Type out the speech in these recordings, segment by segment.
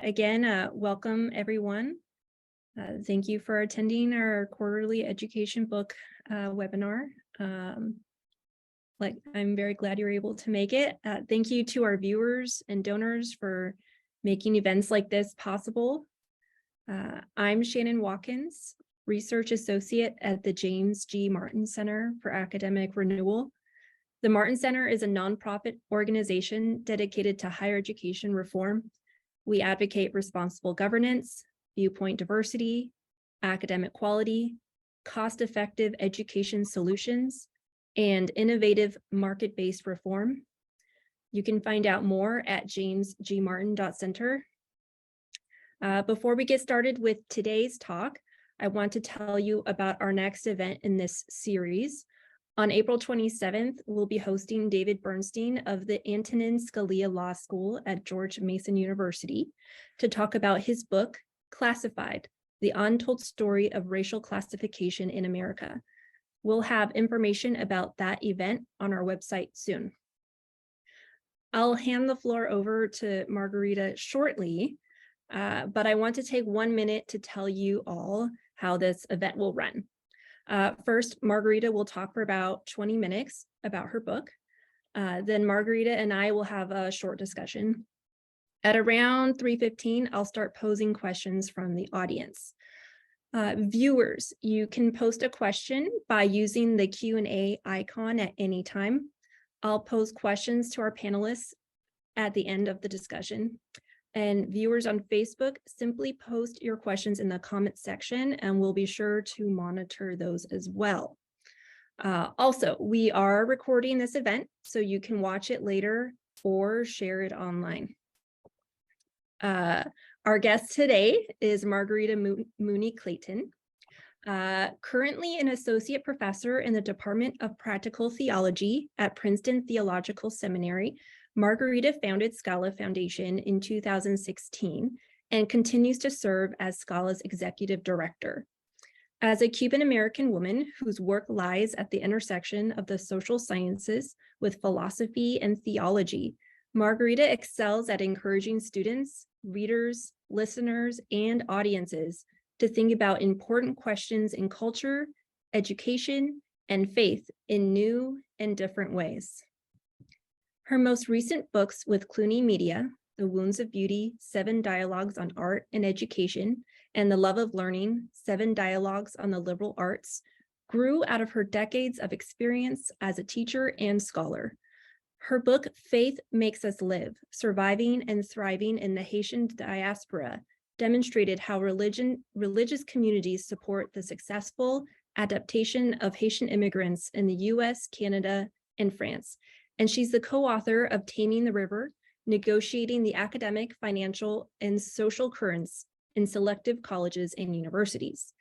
Welcome everyone. Thank you for attending our quarterly education book webinar. I'm very glad you're able to make it. Thank you to our viewers and donors for making events like this possible. I'm Shannon Watkins, Research Associate at the James G. Martin Center for Academic Renewal. The Martin Center is a nonprofit organization dedicated to higher education reform. We advocate responsible governance, viewpoint diversity, academic quality, cost-effective education solutions, and innovative market-based reform. You can find out more at jamesgmartin.center. Before we get started with today's talk, I want to tell you about our next event in this series. On April 27th, we'll be hosting David Bernstein of the Antonin Scalia Law School at George Mason University to talk about his book, Classified: The Untold Story of Racial Classification in America. We'll have information about that event on our website soon. I'll hand the floor over to Margarita shortly, but I want to take 1 minute to tell you all how this event will run. First, Margarita will talk for about 20 minutes about her book. Then Margarita and I will have a short discussion. At around 3:15, I'll start posing questions from the audience. Viewers, you can post a question by using the Q&A icon at any time. I'll pose questions to our panelists at the end of the discussion. And viewers on Facebook, simply post your questions in the comment section and we'll be sure to monitor those as well. Also, we are recording this event so you can watch it later or share it online. Our guest today is Margarita Mooney Clayton. Currently an associate professor in the Department of Practical Theology at Princeton Theological Seminary, Margarita founded Scala Foundation in 2016 and continues to serve as Scala's executive director. As a Cuban-American woman whose work lies at the intersection of the social sciences with philosophy and theology, Margarita excels at encouraging students, readers, listeners, and audiences to think about important questions in culture, education, and faith in new and different ways. Her most recent books with Clooney Media, The Wounds of Beauty, 7 Dialogues on Art and Education, and The Love of Learning, 7 Dialogues on the Liberal Arts, grew out of her decades of experience as a teacher and scholar. Her book, Faith Makes Us Live: Surviving and Thriving in the Haitian Diaspora, demonstrated how religious communities support the successful adaptation of Haitian immigrants in the US, Canada, and France. And she's the co-author of Taming the River, Negotiating the Academic, Financial, and Social Currents in Selective Colleges and Universities.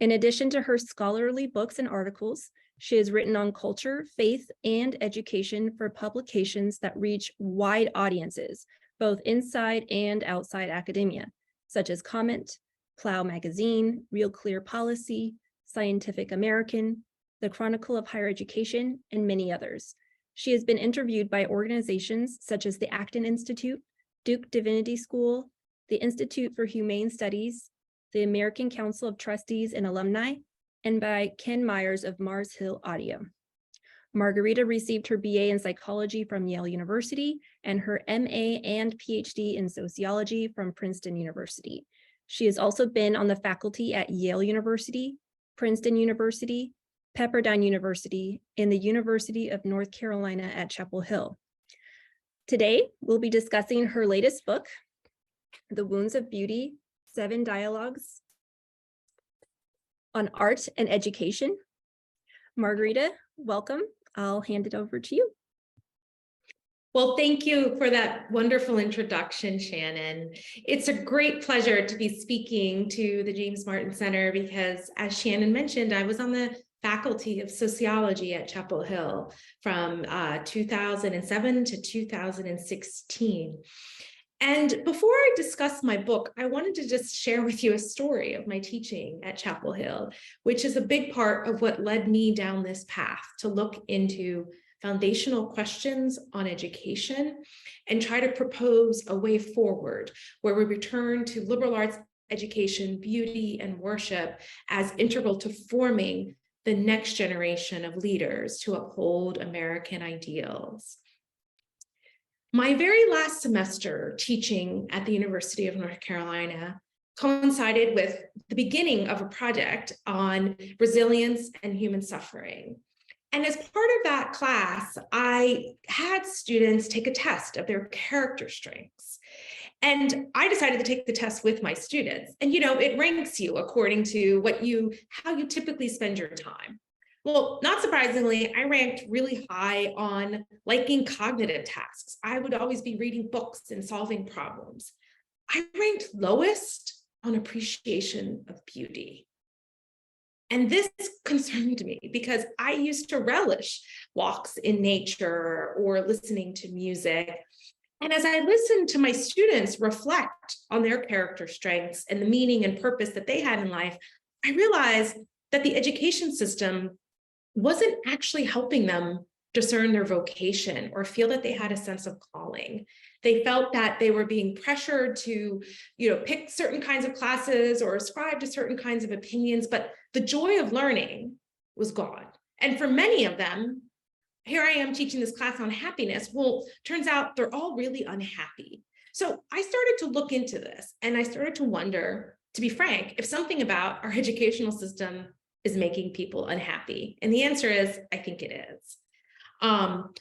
In addition to her scholarly books and articles, she has written on culture, faith, and education for publications that reach wide audiences, both inside and outside academia, such as Comment, Plow Magazine, Real Clear Policy, Scientific American, The Chronicle of Higher Education, and many others. She has been interviewed by organizations such as the Acton Institute, Duke Divinity School, the Institute for Humane Studies, the American Council of Trustees and Alumni, and by Ken Myers of Mars Hill Audio. Margarita received her BA in psychology from Yale University and her MA and PhD in sociology from Princeton University. She has also been on the faculty at Yale University, Princeton University, Pepperdine University, and the University of North Carolina at Chapel Hill. Today, we'll be discussing her latest book, The Wounds of Beauty, 7 Dialogues on Art and Education. Margarita, welcome. I'll hand it over to you. Well, thank you for that wonderful introduction, Shannon. It's a great pleasure to be speaking to the James Martin Center because, as Shannon mentioned, I was on the faculty of sociology at Chapel Hill from 2007 to 2016. And before I discuss my book, I wanted to just share with you a story of my teaching at Chapel Hill, which is a big part of what led me down this path to look into foundational questions on education and try to propose a way forward where we return to liberal arts education, beauty, and worship as integral to forming the next generation of leaders to uphold American ideals. My very last semester teaching at the University of North Carolina coincided with the beginning of a project on resilience and human suffering. And as part of that class, I had students take a test of their character strengths. And I decided to take the test with my students. And it ranks you according to how you typically spend your time. Well, not surprisingly, I ranked really high on liking cognitive tasks. I would always be reading books and solving problems. I ranked lowest on appreciation of beauty. And this concerned me because I used to relish walks in nature or listening to music. And as I listened to my students reflect on their character strengths and the meaning and purpose that they had in life, I realized that the education system wasn't actually helping them discern their vocation or feel that they had a sense of calling. They felt that they were being pressured to, pick certain kinds of classes or ascribe to certain kinds of opinions, but the joy of learning was gone. And for many of them, here I am teaching this class on happiness. Well, turns out they're all really unhappy. So I started to look into this and I started to wonder, to be frank, if something about our educational system is making people unhappy. And the answer is, I think it is.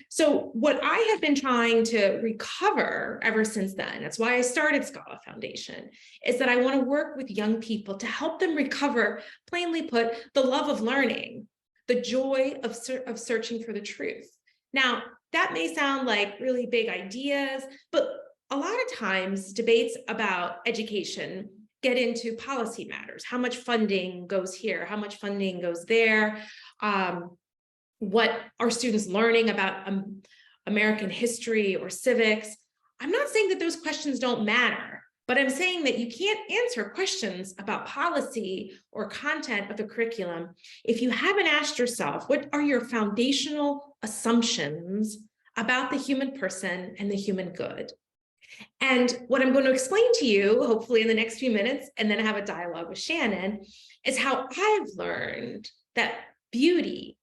So what I have been trying to recover ever since then, that's why I started Scala Foundation, is that I want to work with young people to help them recover, plainly put, the love of learning, the joy of searching for the truth. Now, that may sound like really big ideas, but a lot of times debates about education get into policy matters. How much funding goes here? How much funding goes there? What are students learning about American history or civics? I'm not saying that those questions don't matter, but I'm saying that you can't answer questions about policy or content of the curriculum if you haven't asked yourself, what are your foundational assumptions about the human person and the human good? And what I'm going to explain to you, hopefully in the next few minutes, and then have a dialogue with Shannon, is how I've learned that beauty,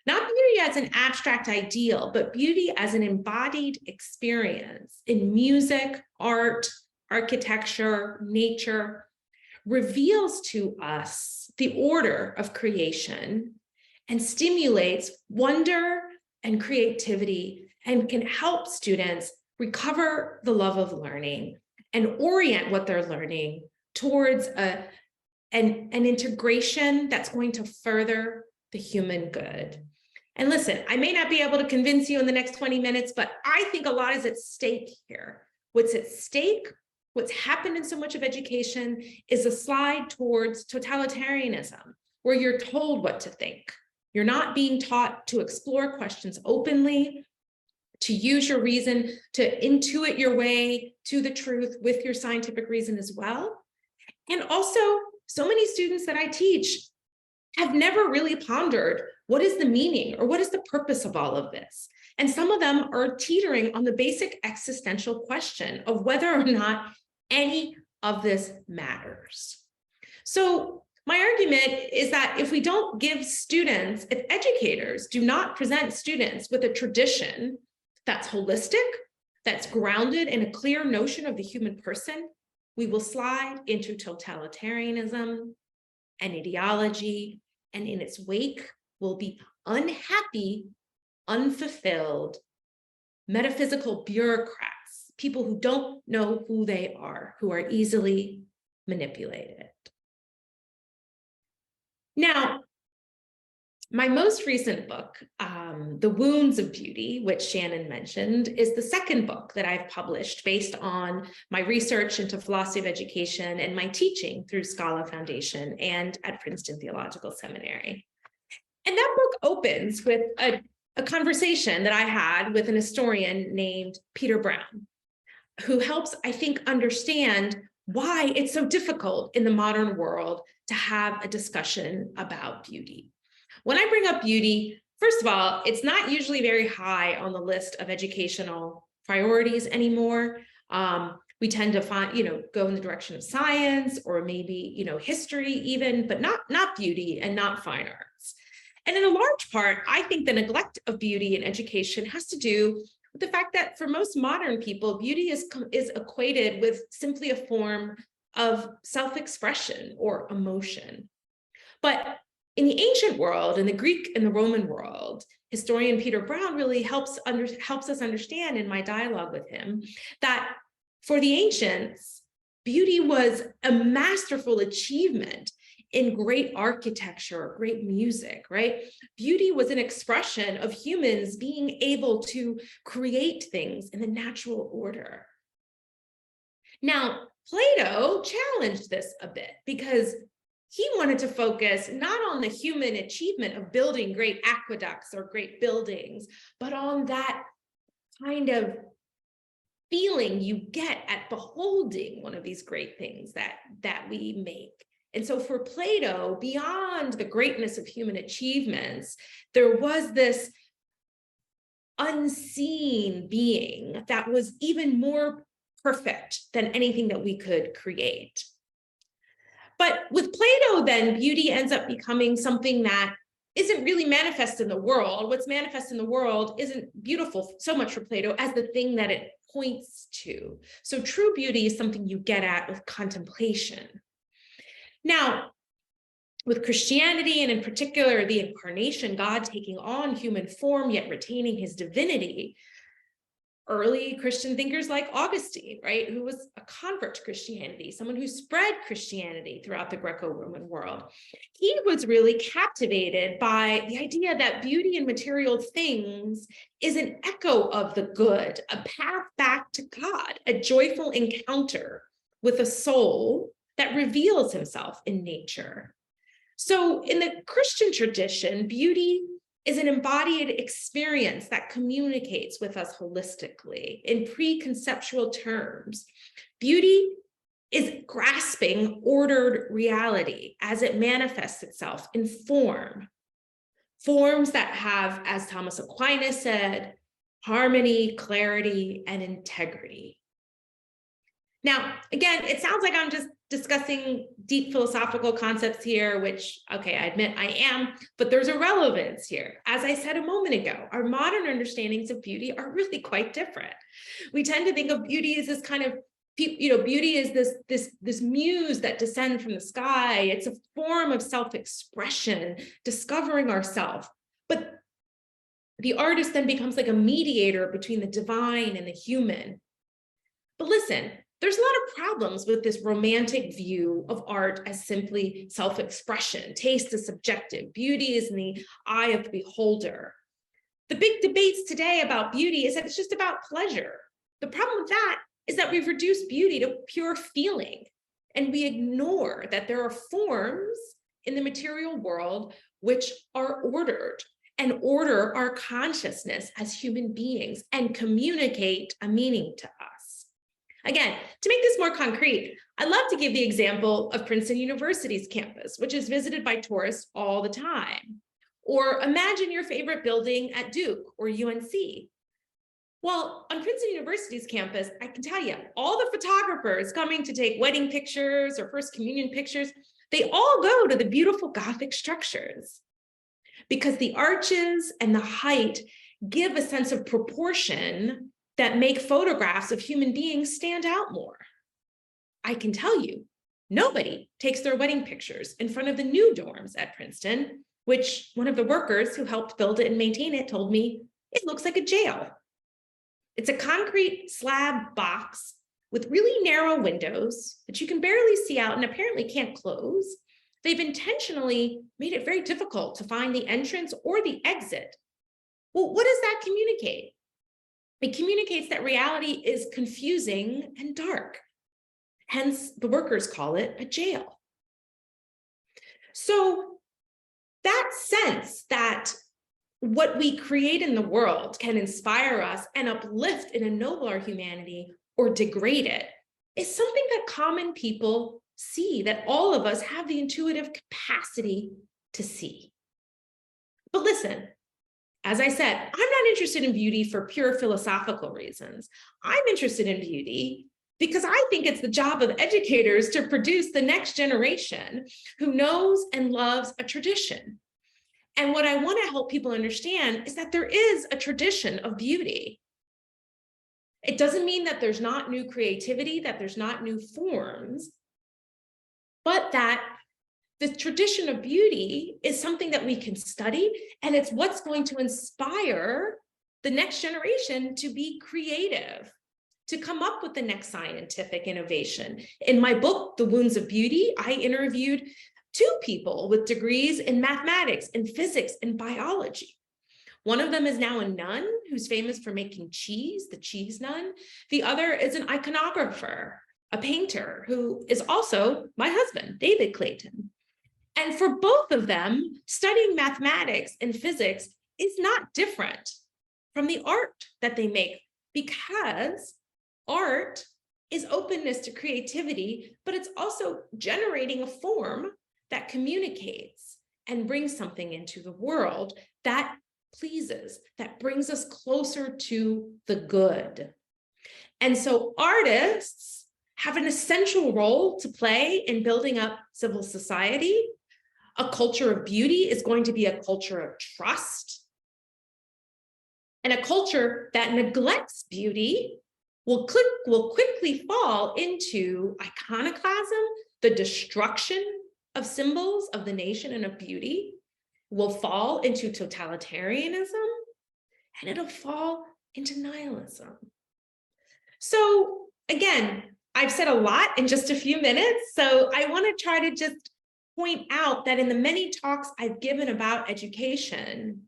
not beauty as an abstract ideal, but beauty as an embodied experience in music, art, architecture, nature, reveals to us the order of creation and stimulates wonder and creativity and can help students recover the love of learning and orient what they're learning towards an integration that's going to further the human good. And listen, I may not be able to convince you in the next 20 minutes, but I think a lot is at stake here. What's at stake, what's happened in so much of education, is a slide towards totalitarianism, where you're told what to think. You're not being taught to explore questions openly, to use your reason, to intuit your way to the truth with your scientific reason as well. And also, so many students that I teach have never really pondered what is the meaning or what is the purpose of all of this. And some of them are teetering on the basic existential question of whether or not any of this matters. So my argument is that if we don't give students, if educators do not present students with a tradition that's holistic, that's grounded in a clear notion of the human person, we will slide into totalitarianism and ideology, and in its wake will be unhappy, unfulfilled, metaphysical bureaucrats, people who don't know who they are, who are easily manipulated. Now, my most recent book, The Wounds of Beauty, which Shannon mentioned, is the second book that I've published based on my research into philosophy of education and my teaching through Scala Foundation and at Princeton Theological Seminary. And that book opens with a conversation that I had with an historian named Peter Brown, who helps, I think, understand why it's so difficult in the modern world to have a discussion about beauty. When I bring up beauty, First of all, it's not usually very high on the list of educational priorities anymore. We tend to find, go in the direction of science or maybe, history even, but not beauty and not fine arts. And in a large part, I think the neglect of beauty in education has to do with the fact that for most modern people, beauty is equated with simply a form of self-expression or emotion. But in the ancient world, in the Greek and the Roman world, historian Peter Brown really helps us understand in my dialogue with him that for the ancients, beauty was a masterful achievement in great architecture, great music, right? Beauty was an expression of humans being able to create things in the natural order. Now, Plato challenged this a bit because he wanted to focus not on the human achievement of building great aqueducts or great buildings, but on that kind of feeling you get at beholding one of these great things that we make. And so for Plato, beyond the greatness of human achievements, there was this unseen being that was even more perfect than anything that we could create. But with Plato, then beauty ends up becoming something that isn't really manifest in the world. What's manifest in the world isn't beautiful so much for Plato as the thing that it points to. So true beauty is something you get at with contemplation. Now, with Christianity, and in particular, the incarnation, God taking on human form, yet retaining his divinity, early Christian thinkers like Augustine, right, who was a convert to Christianity, someone who spread Christianity throughout the Greco-Roman world, he was really captivated by the idea that beauty in material things is an echo of the good, a path back to God, a joyful encounter with a soul that reveals himself in nature. So in the Christian tradition, beauty is an embodied experience that communicates with us holistically in pre-conceptual terms. Beauty is grasping ordered reality as it manifests itself in forms that have, as Thomas Aquinas said, harmony, clarity, and integrity. Now, again, it sounds like I'm just discussing deep philosophical concepts here, which, okay, I admit I am, but there's a relevance here. As I said a moment ago, our modern understandings of beauty are really quite different. We tend to think of beauty as this kind of, beauty is this muse that descends from the sky. It's a form of self-expression, discovering ourselves. But the artist then becomes like a mediator between the divine and the human. But listen, there's a lot of problems with this romantic view of art as simply self-expression. Taste is subjective. Beauty is in the eye of the beholder. The big debates today about beauty is that it's just about pleasure. The problem with that is that we've reduced beauty to pure feeling, and we ignore that there are forms in the material world which are ordered and order our consciousness as human beings and communicate a meaning to us. Again, to make this more concrete, I'd love to give the example of Princeton University's campus, which is visited by tourists all the time. Or imagine your favorite building at Duke or UNC. Well, on Princeton University's campus, I can tell you, all the photographers coming to take wedding pictures or first communion pictures, they all go to the beautiful Gothic structures because the arches and the height give a sense of proportion that make photographs of human beings stand out more. I can tell you, nobody takes their wedding pictures in front of the new dorms at Princeton, which one of the workers who helped build it and maintain it told me, it looks like a jail. It's a concrete slab box with really narrow windows that you can barely see out and apparently can't close. They've intentionally made it very difficult to find the entrance or the exit. Well, what does that communicate? It communicates that reality is confusing and dark. Hence, the workers call it a jail. So that sense that what we create in the world can inspire us and uplift and ennoble our humanity or degrade it is something that common people see, that all of us have the intuitive capacity to see. But listen, As I said, I'm not interested in beauty for pure philosophical reasons. I'm interested in beauty because I think it's the job of educators to produce the next generation who knows and loves a tradition. And what I want to help people understand is that there is a tradition of beauty. It doesn't mean that there's not new creativity, that there's not new forms, but that the tradition of beauty is something that we can study, and it's what's going to inspire the next generation to be creative, to come up with the next scientific innovation. In my book, The Wounds of Beauty, I interviewed 2 people with degrees in mathematics and physics and biology. One of them is now a nun who's famous for making cheese, the cheese nun. The other is an iconographer, a painter, who is also my husband, David Clayton. And for both of them, studying mathematics and physics is not different from the art that they make, because art is openness to creativity, but it's also generating a form that communicates and brings something into the world that pleases, that brings us closer to the good. And so artists have an essential role to play in building up civil society. A culture of beauty is going to be a culture of trust. And a culture that neglects beauty will quickly fall into iconoclasm, the destruction of symbols of the nation and of beauty, will fall into totalitarianism, and it'll fall into nihilism. So again, I've said a lot in just a few minutes, so I want to try to just point out that in the many talks I've given about education,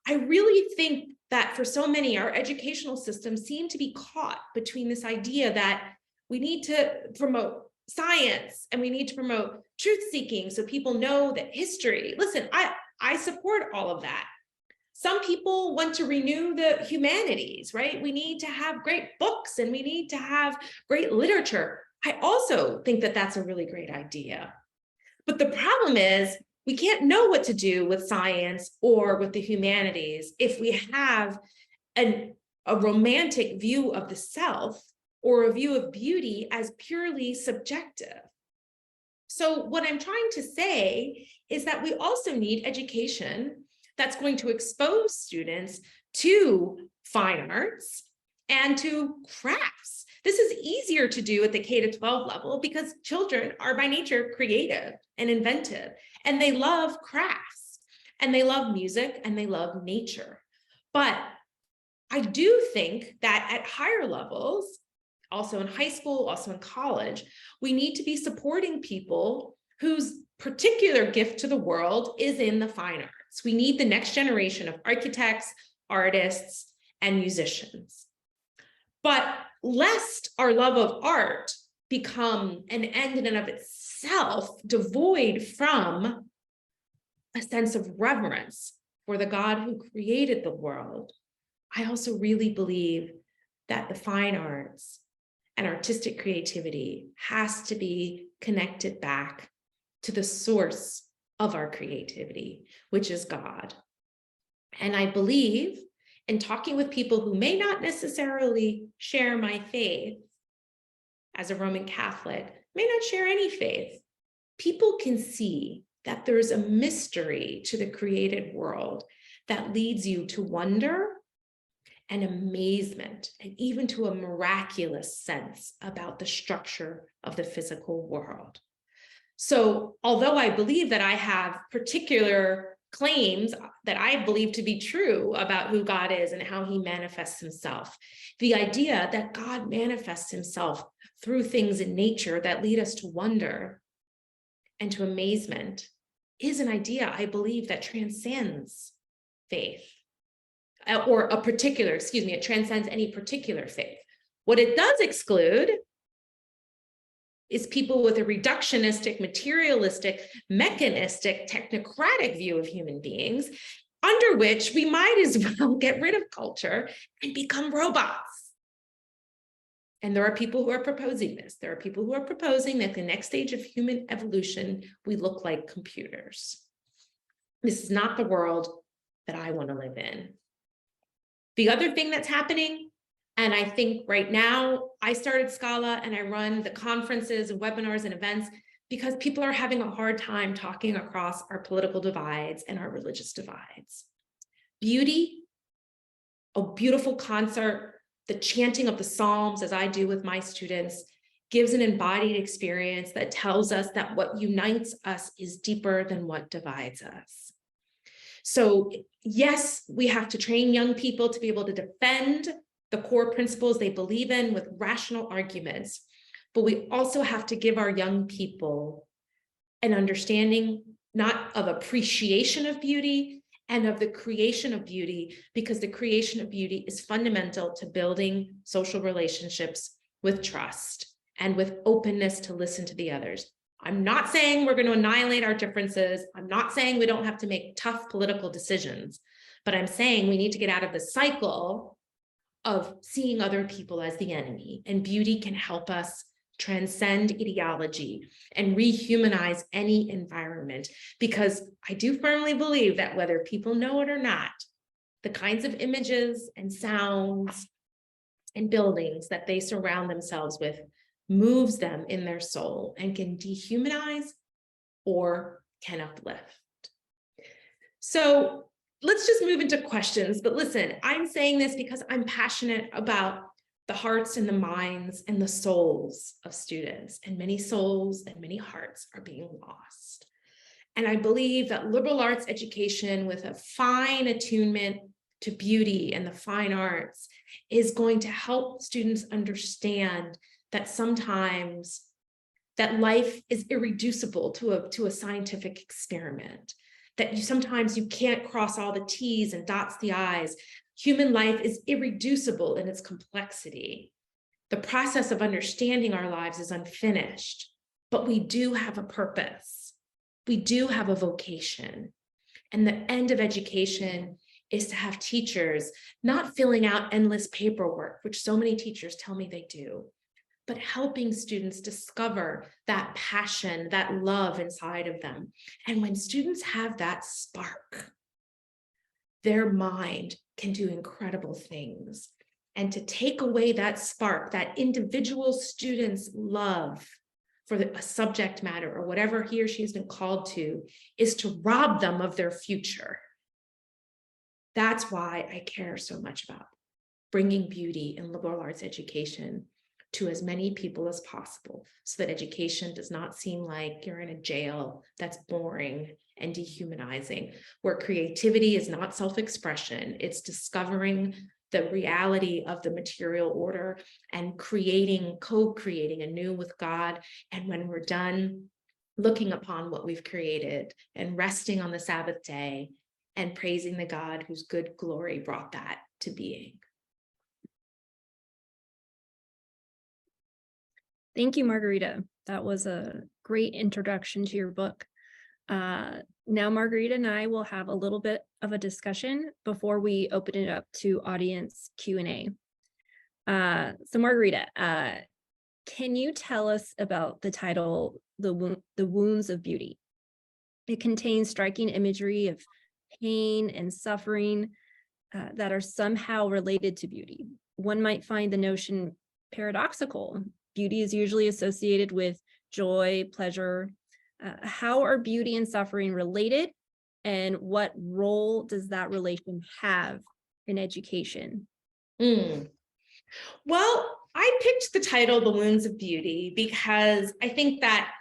I really think that for so many, our educational systems seem to be caught between this idea that we need to promote science and we need to promote truth-seeking so people know that history. Listen, I support all of that. Some people want to renew the humanities, right? We need to have great books and we need to have great literature. I also think that that's a really great idea. But the problem is we can't know what to do with science or with the humanities if we have a romantic view of the self or a view of beauty as purely subjective. So what I'm trying to say is that we also need education that's going to expose students to fine arts and to crafts. This is easier to do at the K-12 level because children are by nature creative and inventive, and they love crafts, and they love music, and they love nature. But I do think that at higher levels, also in high school, also in college, we need to be supporting people whose particular gift to the world is in the fine arts. We need the next generation of architects, artists, and musicians. But lest our love of art become an end in and of itself, devoid from a sense of reverence for the God who created the world, I also really believe that the fine arts and artistic creativity has to be connected back to the source of our creativity, which is God. And I believe in talking with people who may not necessarily share my faith, as a Roman Catholic, may not share any faith, people can see that there's a mystery to the created world that leads you to wonder and amazement, and even to a miraculous sense about the structure of the physical world. So although I believe that I have particular claims that I believe to be true about who God is and how he manifests himself, the idea that God manifests himself through things in nature that lead us to wonder and to amazement is an idea I believe that transcends faith. Or a particular, it transcends any particular faith. What it does exclude is people with a reductionistic, materialistic, mechanistic, technocratic view of human beings, under which we might as well get rid of culture and become robots. And there are people who are proposing this. There are people who are proposing that the next stage of human evolution, we look like computers. This is not the world that I want to live in. The other thing that's happening, and I think right now, I started Scala and I run the conferences and webinars and events because people are having a hard time talking across our political divides and our religious divides. Beauty, a beautiful concert, the chanting of the Psalms, as I do with my students, gives an embodied experience that tells us that what unites us is deeper than what divides us. So yes, we have to train young people to be able to defend the core principles they believe in with rational arguments, but we also have to give our young people an understanding, not of appreciation of beauty and of the creation of beauty, because the creation of beauty is fundamental to building social relationships with trust and with openness to listen to the others. I'm not saying we're going to annihilate our differences. I'm not saying we don't have to make tough political decisions, but I'm saying we need to get out of the cycle of seeing other people as the enemy, and beauty can help us transcend ideology and rehumanize any environment, because I do firmly believe that whether people know it or not, the kinds of images and sounds and buildings that they surround themselves with moves them in their soul and can dehumanize or can uplift. So let's just move into questions. But listen, I'm saying this because I'm passionate about the hearts and the minds and the souls of students, and many souls and many hearts are being lost. And I believe that liberal arts education with a fine attunement to beauty and the fine arts is going to help students understand that sometimes that life is irreducible to a scientific experiment, that sometimes you can't cross all the T's and dots the I's. Human life is irreducible in its complexity. The process of understanding our lives is unfinished, but we do have a purpose. We do have a vocation. And the end of education is to have teachers not filling out endless paperwork, which so many teachers tell me they do, but helping students discover that passion, that love inside of them. And when students have that spark, their mind can do incredible things. And to take away that spark, that individual student's love for a subject matter or whatever he or she has been called to, is to rob them of their future. That's why I care so much about bringing beauty in liberal arts education to as many people as possible, so that education does not seem like you're in a jail that's boring and dehumanizing, where creativity is not self-expression, it's discovering the reality of the material order and co-creating anew with God. And when we're done, looking upon what we've created and resting on the Sabbath day and praising the God whose good glory brought that to being. Thank you, Margarita. That was a great introduction to your book. Now, Margarita and I will have a little bit of a discussion before we open it up to audience Q&A. So Margarita, can you tell us about the title, The Wounds of Beauty? It contains striking imagery of pain and suffering that are somehow related to beauty. One might find the notion paradoxical. Beauty is usually associated with joy, pleasure. How are beauty and suffering related, and what role does that relation have in education? Well, I picked the title, The Wounds of Beauty, because I think that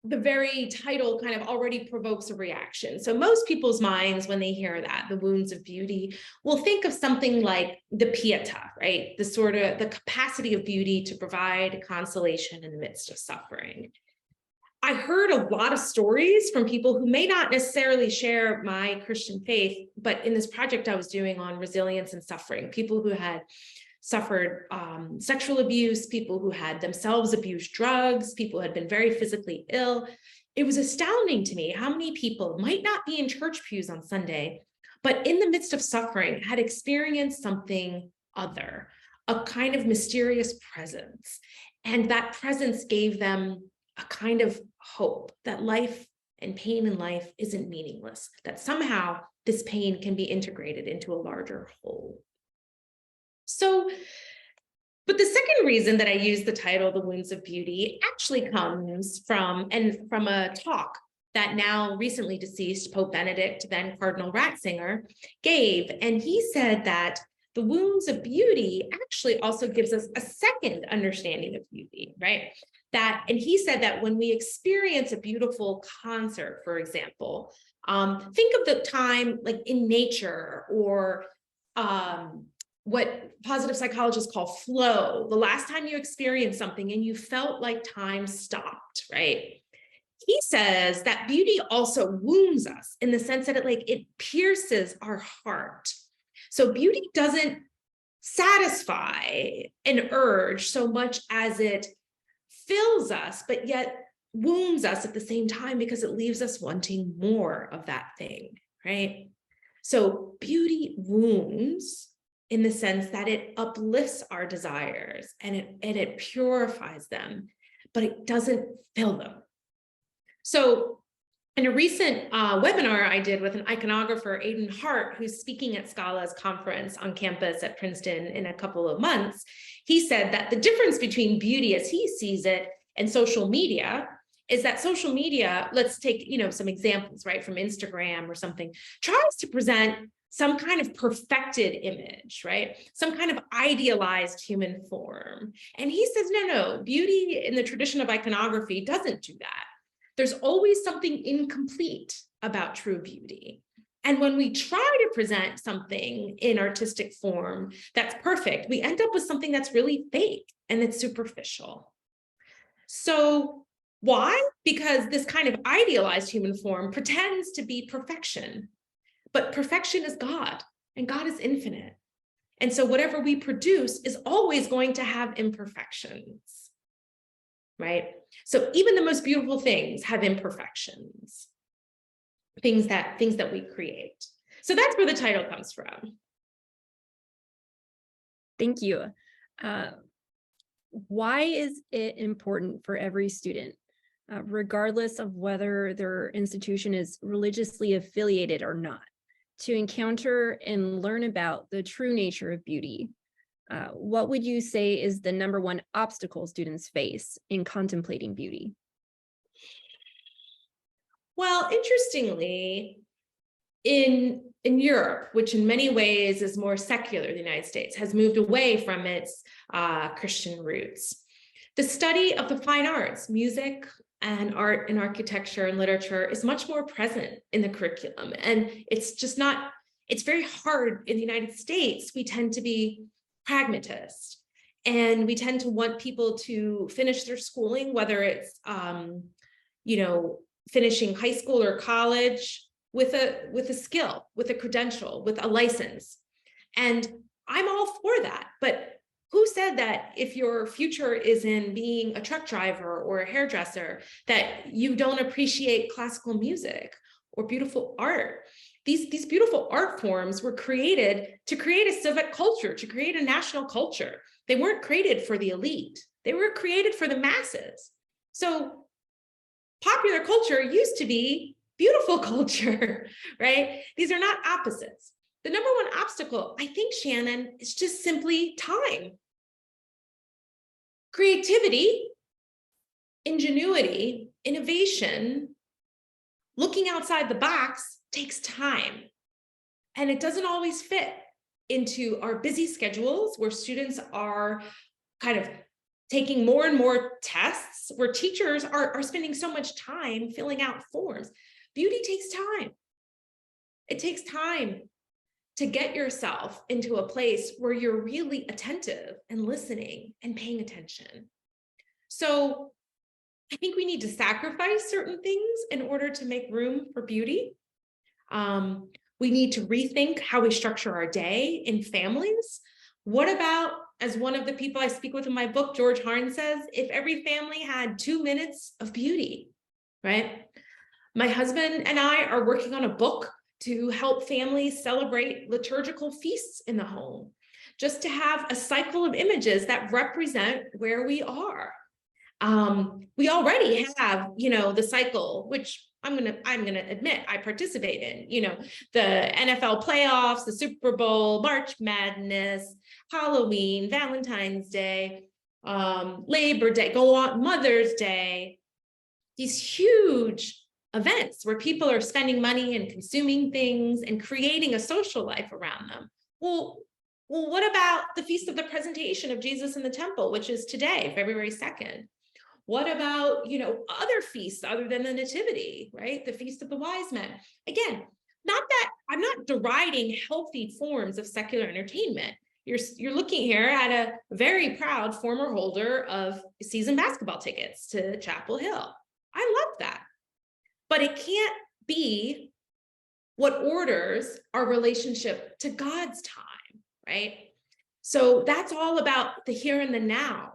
the very title kind of already provokes a reaction. So most people's minds, when they hear that, the wounds of beauty, will think of something like the pietà, right? The sort of the capacity of beauty to provide consolation in the midst of suffering. I heard a lot of stories from people who may not necessarily share my Christian faith, but in this project I was doing on resilience and suffering, people who had suffered sexual abuse, people who had themselves abused drugs, people who had been very physically ill. It was astounding to me how many people might not be in church pews on Sunday, but in the midst of suffering had experienced something other, a kind of mysterious presence. And that presence gave them a kind of hope that life and pain in life isn't meaningless, that somehow this pain can be integrated into a larger whole. So, but the second reason that I use the title, The Wounds of Beauty, actually comes from a talk that now recently deceased Pope Benedict, then Cardinal Ratzinger, gave. And he said that the wounds of beauty actually also gives us a second understanding of beauty, right? And he said that when we experience a beautiful concert, for example, think of the time like in nature or what positive psychologists call flow, the last time you experienced something and you felt like time stopped, right? He says that beauty also wounds us in the sense that it pierces our heart. So beauty doesn't satisfy an urge so much as it fills us, but yet wounds us at the same time because it leaves us wanting more of that thing, right? So beauty wounds in the sense that it uplifts our desires and it purifies them, but it doesn't fill them. So in a recent webinar I did with an iconographer, Aidan Hart, who's speaking at Scala's conference on campus at Princeton in a couple of months, he said that the difference between beauty as he sees it and social media is that social media, let's take some examples, right, from Instagram or something, tries to present some kind of perfected image, right? Some kind of idealized human form. And he says, no, beauty in the tradition of iconography doesn't do that. There's always something incomplete about true beauty. And when we try to present something in artistic form that's perfect, we end up with something that's really fake and it's superficial. So why? Because this kind of idealized human form pretends to be perfection, but perfection is God and God is infinite. And so whatever we produce is always going to have imperfections, right? So even the most beautiful things have imperfections, things that we create. So that's where the title comes from. Thank you. Why is it important for every student, regardless of whether their institution is religiously affiliated or not, to encounter and learn about the true nature of beauty? What would you say is the number one obstacle students face in contemplating beauty? Well, interestingly, in Europe, which in many ways is more secular than the United States, has moved away from its Christian roots. The study of the fine arts, music and art and architecture and literature is much more present in the curriculum. And it's very hard in the United States. We tend to be pragmatist and we tend to want people to finish their schooling, whether it's, finishing high school or college with a skill, with a credential, with a license. And I'm all for that. But who said that if your future is in being a truck driver or a hairdresser, that you don't appreciate classical music or beautiful art? These beautiful art forms were created to create a civic culture, to create a national culture. They weren't created for the elite. They were created for the masses. So popular culture used to be beautiful culture, right? These are not opposites. The number one obstacle, I think, Shannon, is just simply time. Creativity, ingenuity, innovation, looking outside the box takes time. And it doesn't always fit into our busy schedules where students are kind of taking more and more tests, where teachers are spending so much time filling out forms. Beauty takes time. It takes time to get yourself into a place where you're really attentive and listening and paying attention. So I think we need to sacrifice certain things in order to make room for beauty. We need to rethink how we structure our day in families. What about, as one of the people I speak with in my book, George Harn says, if every family had 2 minutes of beauty, right? My husband and I are working on a book to help families celebrate liturgical feasts in the home, just to have a cycle of images that represent where we are. We already have, the cycle, which I'm gonna admit I participate in, the NFL playoffs, the Super Bowl, March Madness, Halloween, Valentine's Day, Labor Day, go on, Mother's Day, these huge events where people are spending money and consuming things and creating a social life around them. Well, what about the Feast of the Presentation of Jesus in the Temple, which is today, February 2nd? What about, other feasts other than the Nativity, right? The Feast of the Wise Men. Again, not that I'm not deriding healthy forms of secular entertainment. You're looking here at a very proud former holder of season basketball tickets to Chapel Hill. I love that. But it can't be what orders our relationship to God's time, right? So that's all about the here and the now.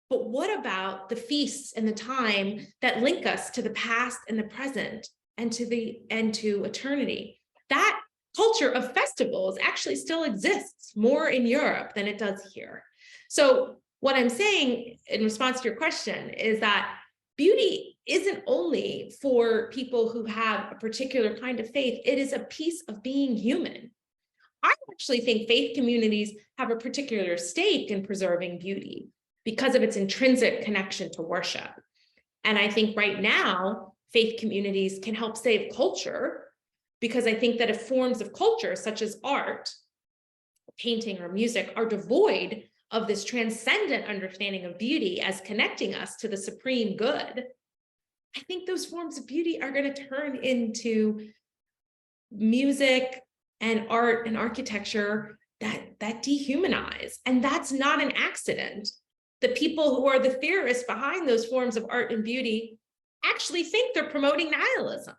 But what about the feasts and the time that link us to the past and the present and to eternity? That culture of festivals actually still exists more in Europe than it does here. So what I'm saying in response to your question is that beauty isn't only for people who have a particular kind of faith, it is a piece of being human. I actually think faith communities have a particular stake in preserving beauty because of its intrinsic connection to worship. And I think right now, faith communities can help save culture, because I think that if forms of culture, such as art, painting, or music, are devoid of this transcendent understanding of beauty as connecting us to the supreme good, I think those forms of beauty are going to turn into music and art and architecture that dehumanize. And that's not an accident. The people who are the theorists behind those forms of art and beauty actually think they're promoting nihilism.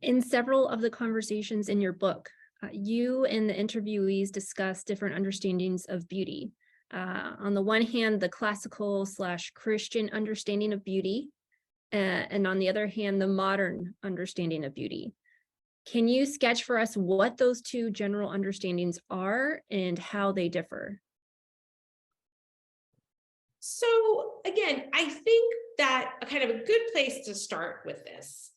In several of the conversations in your book, you and the interviewees discuss different understandings of beauty. On the one hand, the classical/Christian understanding of beauty, and on the other hand, the modern understanding of beauty. Can you sketch for us what those two general understandings are and how they differ? So again, I think that a kind of a good place to start with this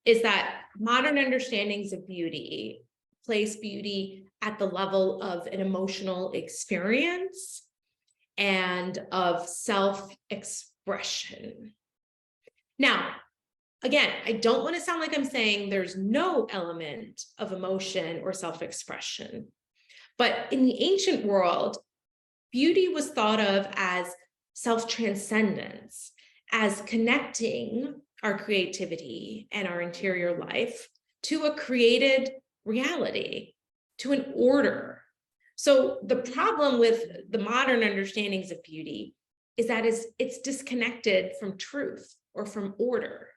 is that modern understandings of beauty place beauty at the level of an emotional experience and of self-expression. Now, again, I don't want to sound like I'm saying there's no element of emotion or self-expression, but in the ancient world, beauty was thought of as self-transcendence, as connecting our creativity and our interior life to a created reality, to an order. So the problem with the modern understandings of beauty is that it's disconnected from truth or from order.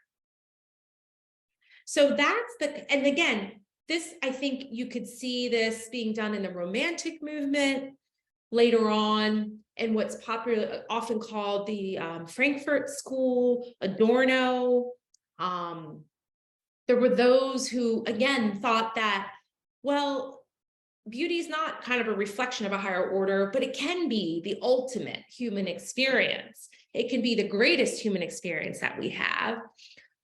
So and again, this, I think you could see this being done in the Romantic movement later on, and what's popular, often called the Frankfurt School, Adorno. There were those who, again, thought that, well, beauty is not kind of a reflection of a higher order, but it can be the ultimate human experience. It can be the greatest human experience that we have.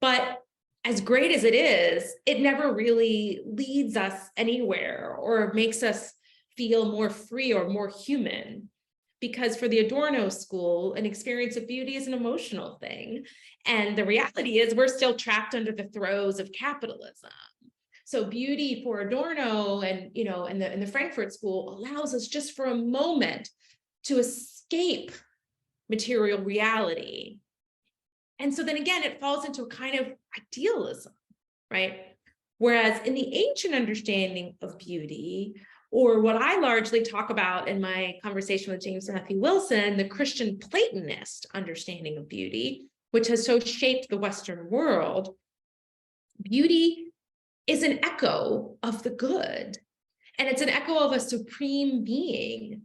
But as great as it is, it never really leads us anywhere or makes us feel more free or more human. Because for the Adorno school, an experience of beauty is an emotional thing. And the reality is we're still trapped under the throes of capitalism. So beauty for Adorno and, in the Frankfurt School allows us just for a moment to escape material reality. And so then again, it falls into a kind of idealism, right? Whereas in the ancient understanding of beauty, or what I largely talk about in my conversation with James Matthew Wilson, the Christian Platonist understanding of beauty, which has so shaped the Western world, beauty is an echo of the good. And it's an echo of a supreme being,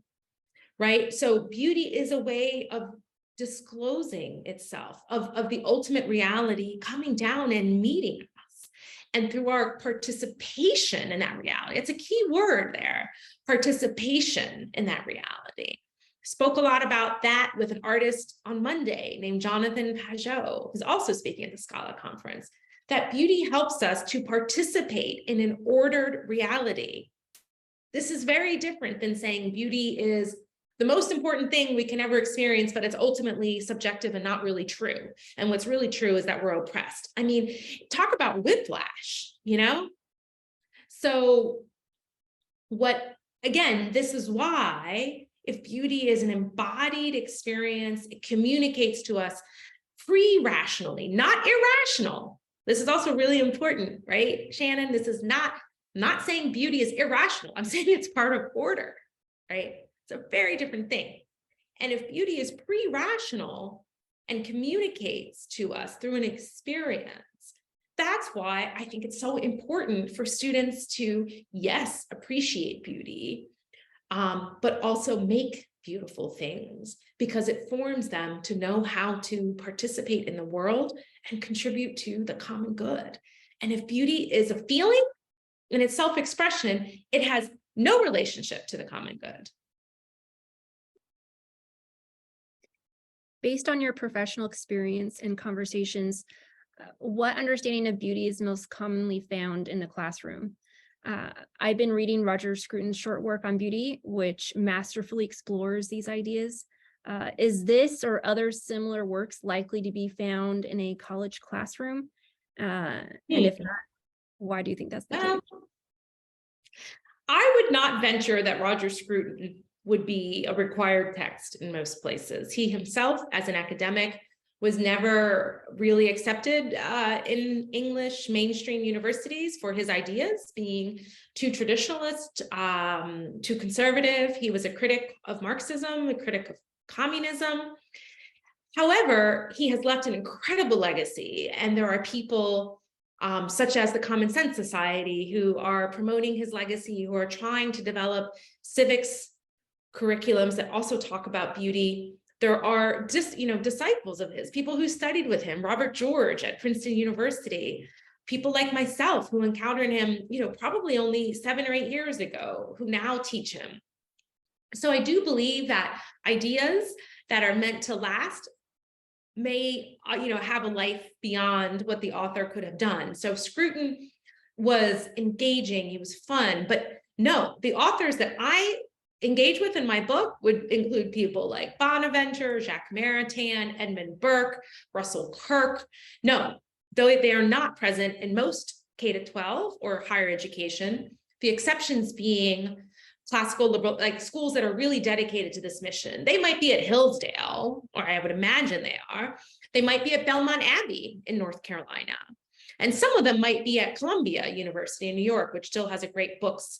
right? So beauty is a way of disclosing itself, of the ultimate reality coming down and meeting us. And through our participation in that reality, it's a key word there, participation in that reality. spoke a lot about that with an artist on Monday named Jonathan Pajot, who's also speaking at the Scala conference, that beauty helps us to participate in an ordered reality. This is very different than saying beauty is the most important thing we can ever experience, but it's ultimately subjective and not really true. And what's really true is that we're oppressed. I mean, talk about whiplash, you know? So again, this is why if beauty is an embodied experience, it communicates to us pre-rationally, not irrational. This is also really important, right, Shannon? This is not saying beauty is irrational. I'm saying it's part of order, right? It's a very different thing. And if beauty is pre-rational and communicates to us through an experience, that's why I think it's so important for students to, yes, appreciate beauty, but also make beautiful things, because it forms them to know how to participate in the world and contribute to the common good. And if beauty is a feeling and it's self-expression, it has no relationship to the common good. Based on your professional experience and conversations, what understanding of beauty is most commonly found in the classroom? I've been reading Roger Scruton's short work on beauty, which masterfully explores these ideas. Is this or other similar works likely to be found in a college classroom? And if not, why do you think that's the case? I would not venture that Roger Scruton would be a required text in most places. He himself, as an academic, was never really accepted in English mainstream universities for his ideas, being too traditionalist, too conservative. He was a critic of Marxism, a critic of communism. However, he has left an incredible legacy, and there are people such as the Common Sense Society who are promoting his legacy, who are trying to develop civics curriculums that also talk about beauty. There are just, disciples of his, people who studied with him, Robert George at Princeton University, people like myself who encountered him, probably only 7 or 8 years ago, who now teach him. So I do believe that ideas that are meant to last may, have a life beyond what the author could have done. So Scruton was engaging, he was fun, but no, the authors that I engage with in my book would include people like Bonaventure, Jacques Maritain, Edmund Burke, Russell Kirk. No, though they are not present in most K-12 or higher education, the exceptions being classical liberal, like schools that are really dedicated to this mission. They might be at Hillsdale, or I would imagine they are. They might be at Belmont Abbey in North Carolina. And some of them might be at Columbia University in New York, which still has a great books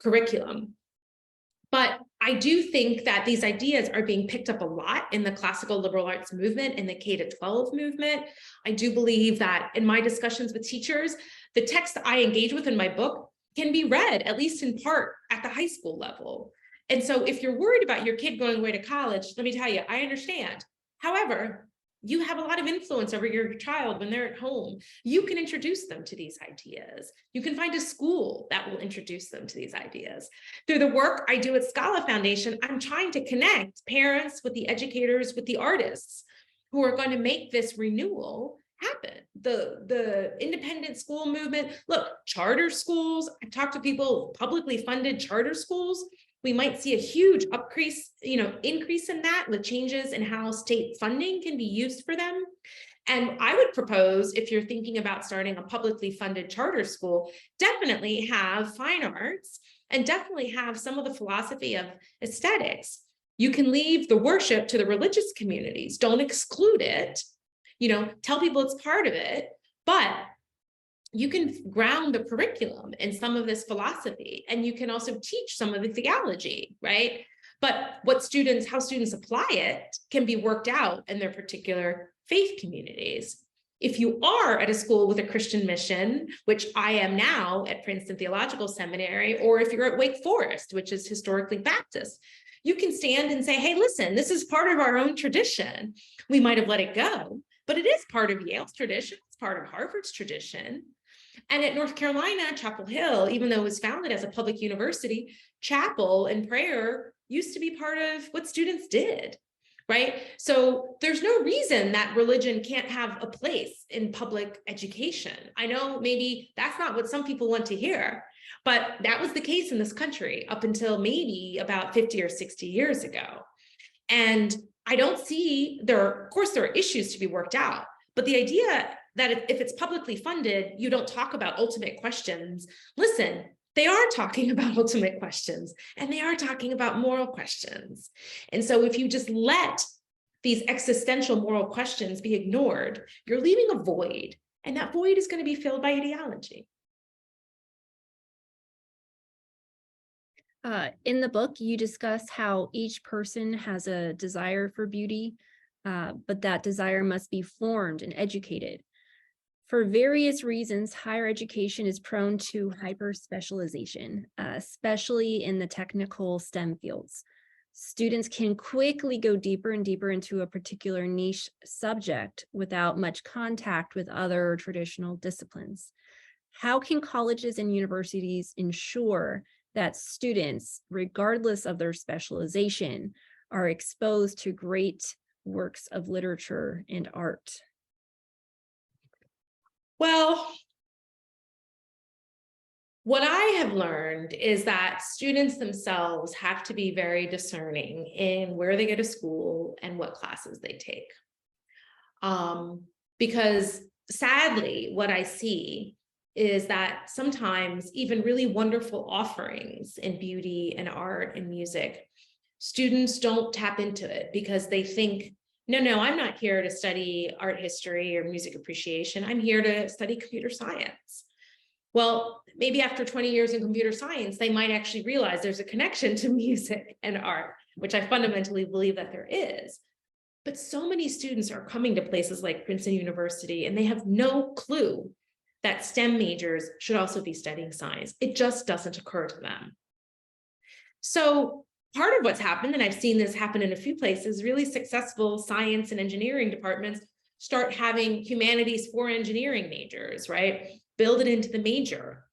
curriculum. But I do think that these ideas are being picked up a lot in the classical liberal arts movement, in the K-12 movement. I do believe that in my discussions with teachers, the text I engage with in my book can be read, at least in part, at the high school level. And so if you're worried about your kid going away to college, let me tell you, I understand. However, you have a lot of influence over your child when they're at home. You can introduce them to these ideas. You can find a school that will introduce them to these ideas. Through the work I do at Scala Foundation, I'm trying to connect parents with the educators, with the artists who are going to make this renewal happen. The independent school movement, look, charter schools, I've talked to people, publicly funded charter schools. We might see a huge increase in that with changes in how state funding can be used for them. And I would propose, if you're thinking about starting a publicly funded charter school, definitely have fine arts and definitely have some of the philosophy of aesthetics. You can leave the worship to the religious communities. Don't exclude it. Tell people it's part of it, but you can ground the curriculum in some of this philosophy, and you can also teach some of the theology, right? But how students apply it can be worked out in their particular faith communities. If you are at a school with a Christian mission, which I am now at Princeton Theological Seminary, or if you're at Wake Forest, which is historically Baptist, you can stand and say, hey, listen, this is part of our own tradition. We might have let it go, but it is part of Yale's tradition. It's part of Harvard's tradition. And at North Carolina, Chapel Hill, even though it was founded as a public university, chapel and prayer, used to be part of what students did, right? So there's no reason that religion can't have a place in public education. I know maybe that's not what some people want to hear, but that was the case in this country up until maybe about 50 or 60 years ago. And I don't see of course, there are issues to be worked out, but the idea that if it's publicly funded, you don't talk about ultimate questions. Listen, they are talking about ultimate questions, and they are talking about moral questions. And so if you just let these existential moral questions be ignored, you're leaving a void, and that void is going to be filled by ideology. In the book, you discuss how each person has a desire for beauty, but that desire must be formed and educated. For various reasons, higher education is prone to hyper-specialization, especially in the technical STEM fields. Students can quickly go deeper and deeper into a particular niche subject without much contact with other traditional disciplines. How can colleges and universities ensure that students, regardless of their specialization, are exposed to great works of literature and art? Well, what I have learned is that students themselves have to be very discerning in where they go to school and what classes they take. Because sadly, what I see is that sometimes even really wonderful offerings in beauty and art and music, students don't tap into it because they think, no, I'm not here to study art history or music appreciation. I'm here to study computer science. Well, maybe after 20 years in computer science, they might actually realize there's a connection to music and art, which I fundamentally believe that there is. But so many students are coming to places like Princeton University, and they have no clue that STEM majors should also be studying science. It just doesn't occur to them. So part of what's happened, and I've seen this happen in a few places, really successful science and engineering departments start having humanities for engineering majors, right? Build it into the major.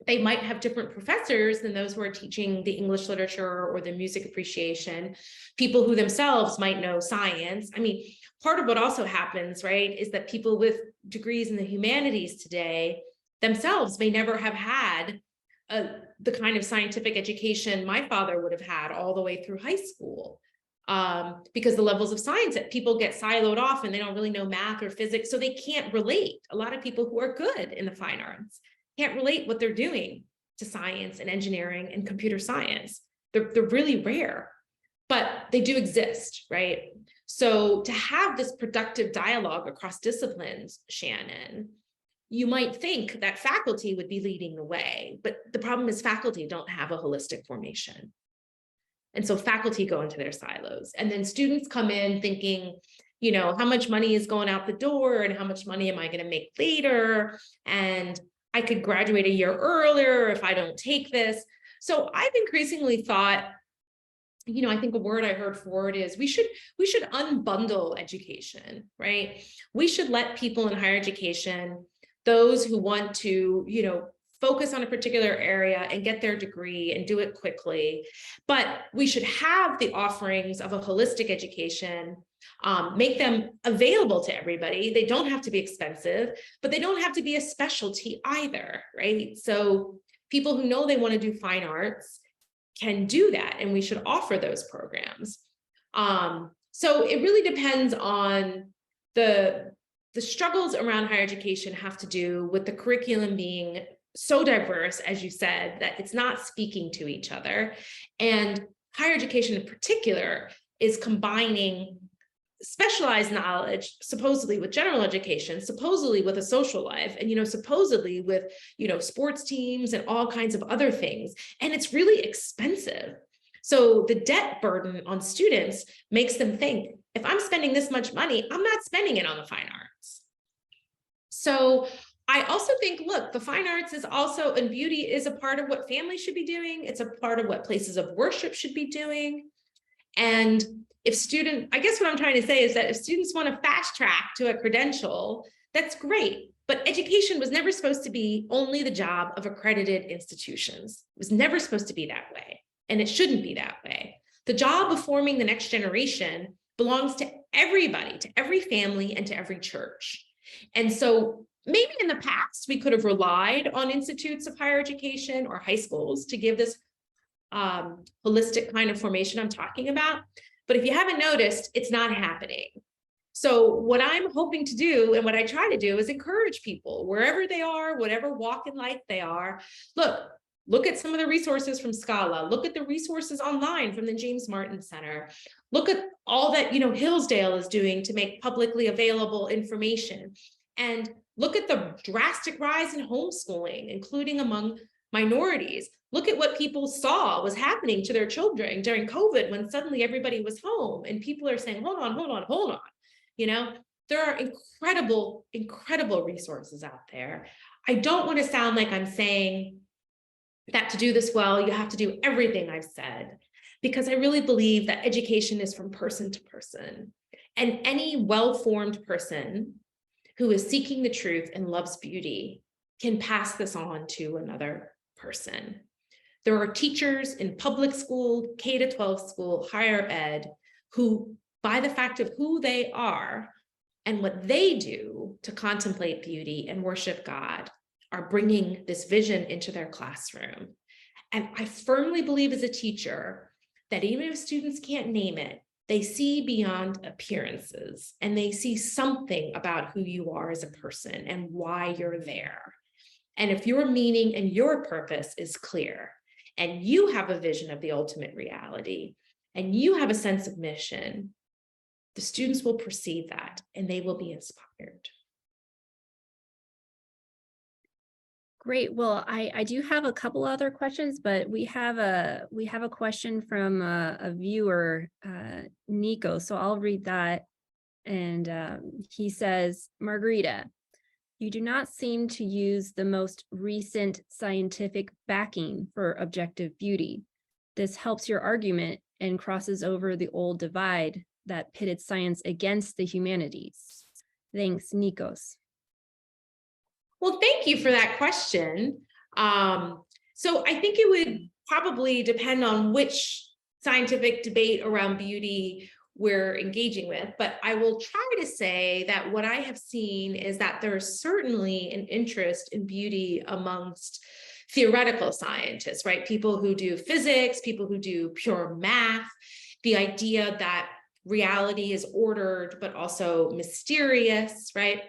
They might have different professors than those who are teaching the English literature or the music appreciation, people who themselves might know science. I mean, part of what also happens, right, is that people with degrees in the humanities today themselves may never have had the kind of scientific education my father would have had all the way through high school, because the levels of science that people get siloed off and they don't really know math or physics, so they can't relate. A lot of people who are good in the fine arts can't relate what they're doing to science and engineering and computer science. They're really rare, but they do exist, right? So to have this productive dialogue across disciplines, Shannon, you might think that faculty would be leading the way, but the problem is faculty don't have a holistic formation. And so faculty go into their silos, and then students come in thinking, how much money is going out the door and how much money am I going to make later? And I could graduate a year earlier if I don't take this. So I've increasingly thought, I think a word I heard for it is we should unbundle education, right? We should let people in higher education, those who want to, focus on a particular area and get their degree and do it quickly. But we should have the offerings of a holistic education, make them available to everybody. They don't have to be expensive, but they don't have to be a specialty either, right? So people who know they want to do fine arts can do that, and we should offer those programs. So it really depends on the struggles around higher education have to do with the curriculum being so diverse, as you said, that it's not speaking to each other. And higher education in particular is combining specialized knowledge, supposedly with general education, supposedly with a social life, and, supposedly with, sports teams and all kinds of other things. And it's really expensive. So the debt burden on students makes them think, if I'm spending this much money, I'm not spending it on the fine arts. So I also think, look, the fine arts is also, and beauty is a part of what families should be doing. It's a part of what places of worship should be doing. And I guess what I'm trying to say is that if students want to fast track to a credential, that's great. But education was never supposed to be only the job of accredited institutions. It was never supposed to be that way. and it shouldn't be that way. The job of forming the next generation belongs to everybody, to every family, and to every church. And so maybe in the past, we could have relied on institutes of higher education or high schools to give this holistic kind of formation I'm talking about. But if you haven't noticed, it's not happening. So what I'm hoping to do, and what I try to do, is encourage people wherever they are, whatever walk in life they are. Look at some of the resources from Scala. Look at the resources online from the James Martin Center. Look at all that, Hillsdale is doing to make publicly available information. And look at the drastic rise in homeschooling, including among minorities. Look at what people saw was happening to their children during COVID, when suddenly everybody was home and people are saying, hold on. There are incredible, incredible resources out there. I don't want to sound like I'm saying that to do this well, you have to do everything I've said, because I really believe that education is from person to person. And any well-formed person who is seeking the truth and loves beauty can pass this on to another person. There are teachers in public school, K-12 school, higher ed, who, by the fact of who they are and what they do to contemplate beauty and worship God, are bringing this vision into their classroom. And I firmly believe as a teacher that even if students can't name it, they see beyond appearances and they see something about who you are as a person and why you're there. And if your meaning and your purpose is clear, and you have a vision of the ultimate reality, and you have a sense of mission, the students will perceive that and they will be inspired. Great. Well, I do have a couple other questions, but we have a question from a viewer, Nico. So I'll read that. And he says, Margarita, you do not seem to use the most recent scientific backing for objective beauty. This helps your argument and crosses over the old divide that pitted science against the humanities. Thanks, Nikos. Well, thank you for that question. So I think it would probably depend on which scientific debate around beauty we're engaging with, but I will try to say that what I have seen is that there is certainly an interest in beauty amongst theoretical scientists, right? People who do physics, people who do pure math, the idea that reality is ordered, but also mysterious, right?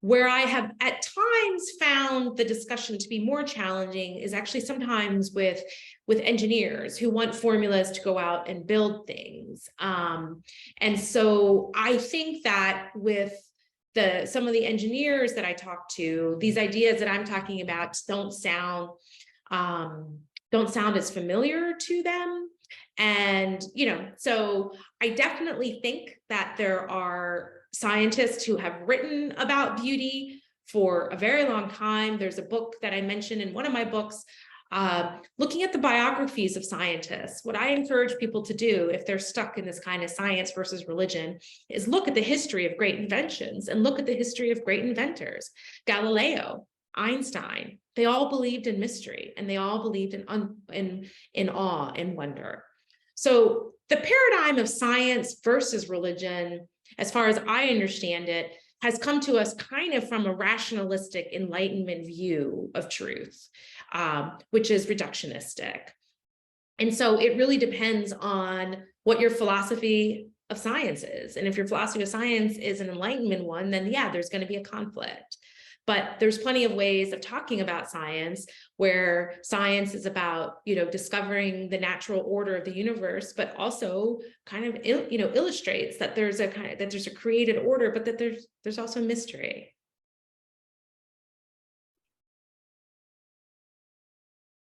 Where I have at times found the discussion to be more challenging is actually sometimes with engineers who want formulas to go out and build things. And so I think that with some of the engineers that I talk to, these ideas that I'm talking about don't sound as familiar to them. And, so I definitely think that there are scientists who have written about beauty for a very long time. There's a book that I mentioned in one of my books, looking at the biographies of scientists. What I encourage people to do if they're stuck in this kind of science versus religion is look at the history of great inventions and look at the history of great inventors. Galileo, Einstein, they all believed in mystery and they all believed in awe and wonder. So the paradigm of science versus religion, as far as I understand it, has come to us kind of from a rationalistic Enlightenment view of truth, which is reductionistic. And so it really depends on what your philosophy of science is. And if your philosophy of science is an Enlightenment one, then yeah, there's going to be a conflict. But there's plenty of ways of talking about science where science is about, discovering the natural order of the universe, but also kind of, illustrates that there's a created order, but that there's also mystery.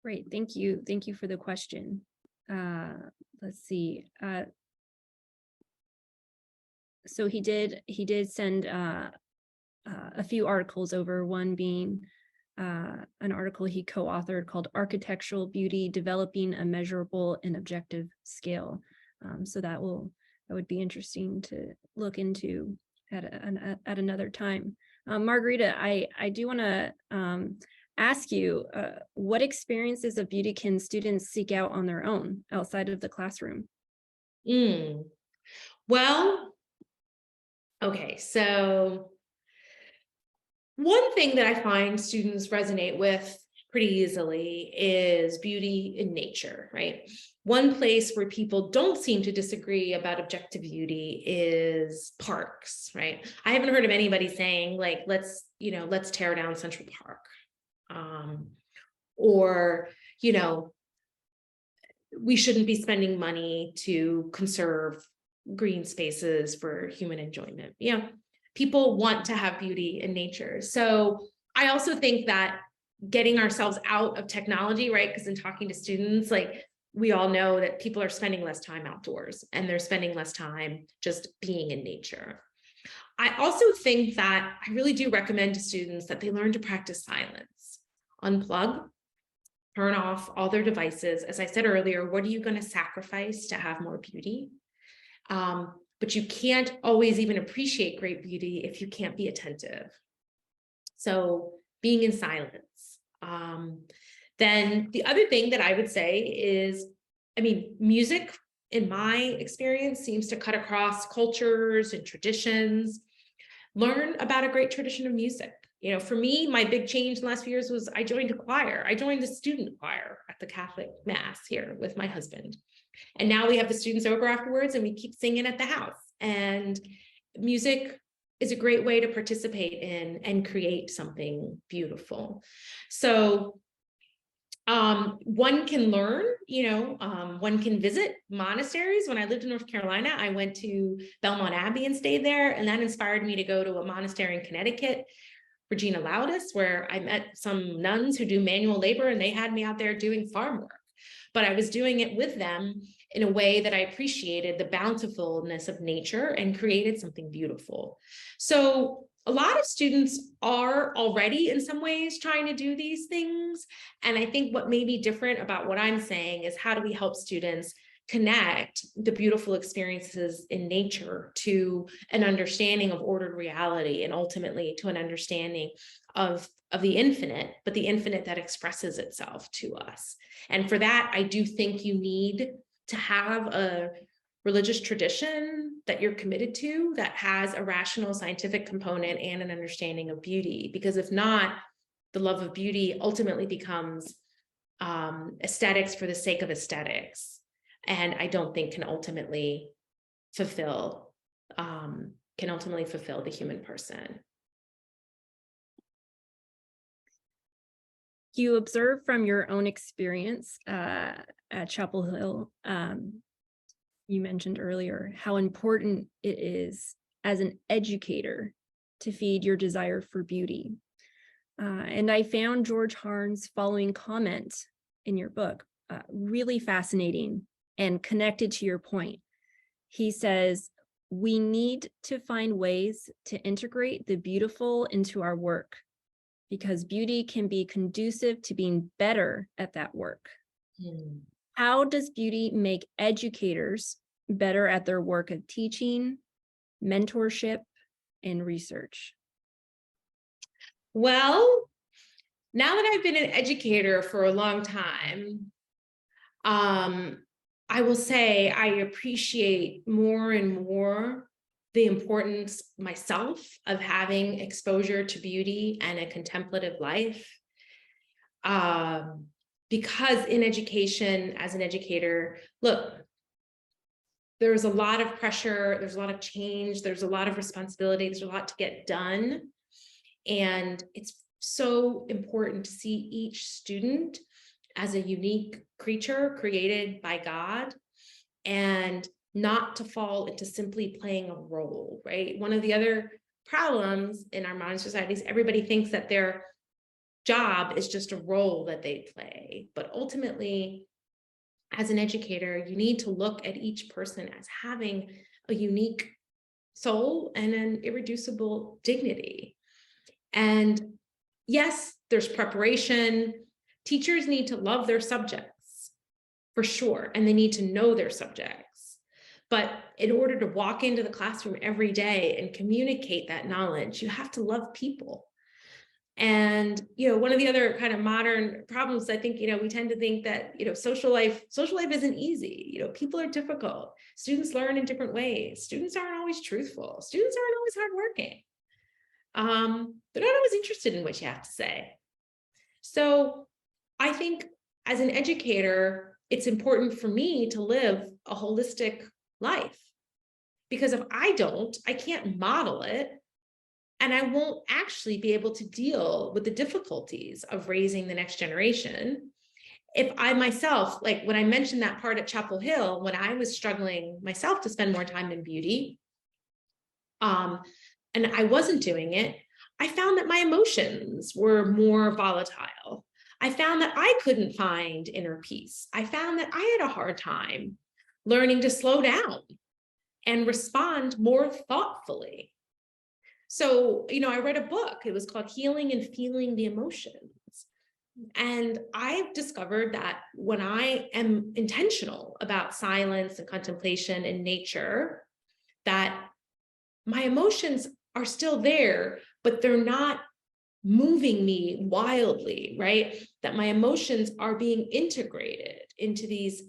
Great, thank you. Thank you for the question. Let's see. So he did send a few articles over, one being an article he co-authored called Architectural Beauty, Developing a Measurable and Objective Scale. So that would be interesting to look into at another time. Margarita, I do want to ask you, what experiences of beauty can students seek out on their own outside of the classroom? Well, okay, so one thing that I find students resonate with pretty easily is beauty in nature, right? One place where people don't seem to disagree about objective beauty is parks, right? I haven't heard of anybody saying like, let's tear down Central Park. Or, we shouldn't be spending money to conserve green spaces for human enjoyment. People want to have beauty in nature. So I also think that getting ourselves out of technology, right? Because in talking to students, like we all know that people are spending less time outdoors and they're spending less time just being in nature. I also think that I really do recommend to students that they learn to practice silence, unplug, turn off all their devices. As I said earlier, what are you going to sacrifice to have more beauty? But you can't always even appreciate great beauty if you can't be attentive. So being in silence. Then the other thing that I would say is, music in my experience seems to cut across cultures and traditions. Learn about a great tradition of music. For me, my big change in the last few years was I joined a choir. I joined the student choir at the Catholic Mass here with my husband. And now we have the students over afterwards and we keep singing at the house. And music is a great way to participate in and create something beautiful. So one can learn, one can visit monasteries. When I lived in North Carolina, I went to Belmont Abbey and stayed there. And that inspired me to go to a monastery in Connecticut, Regina Laudis, where I met some nuns who do manual labor, and they had me out there doing farm work. But I was doing it with them in a way that I appreciated the bountifulness of nature and created something beautiful. So a lot of students are already in some ways trying to do these things. And I think what may be different about what I'm saying is how do we help students connect the beautiful experiences in nature to an understanding of ordered reality and ultimately to an understanding of the infinite, but the infinite that expresses itself to us. And for that, I do think you need to have a religious tradition that you're committed to that has a rational scientific component and an understanding of beauty, because if not, the love of beauty ultimately becomes aesthetics for the sake of aesthetics, and I don't think can ultimately fulfill the human person. You observe from your own experience at Chapel Hill, you mentioned earlier how important it is as an educator to feed your desire for beauty. And I found George Harn's following comment in your book really fascinating and connected to your point. He says, we need to find ways to integrate the beautiful into our work, because beauty can be conducive to being better at that work. How does beauty make educators better at their work of teaching, mentorship, and research? Well, now that I've been an educator for a long time, I will say I appreciate more and more the importance myself of having exposure to beauty and a contemplative life. Because in education, as an educator, look, there's a lot of pressure, there's a lot of change, there's a lot of responsibility, there's a lot to get done. And it's so important to see each student as a unique creature created by God, and not to fall into simply playing a role, right? One of the other problems in our modern society is everybody thinks that their job is just a role that they play. But ultimately, as an educator, you need to look at each person as having a unique soul and an irreducible dignity. And yes, there's preparation. Teachers need to love their subjects, for sure, and they need to know their subjects. But in order to walk into the classroom every day and communicate that knowledge, you have to love people. And, one of the other kind of modern problems, I think, we tend to think that, social life isn't easy. People are difficult. Students learn in different ways. Students aren't always truthful. Students aren't always hardworking. They're not always interested in what you have to say. So I think as an educator, it's important for me to live a holistic life, because if I can't model it, and I won't actually be able to deal with the difficulties of raising the next generation. If I myself, like when I mentioned that part at Chapel Hill, when I was struggling myself to spend more time in beauty, and I wasn't doing it, I found that my emotions were more volatile. I found that I couldn't find inner peace. I found that I had a hard time learning to slow down and respond more thoughtfully. So, I read a book. It was called Healing and Feeling the Emotions. And I've discovered that when I am intentional about silence and contemplation in nature, that my emotions are still there, but they're not moving me wildly, right? That my emotions are being integrated into these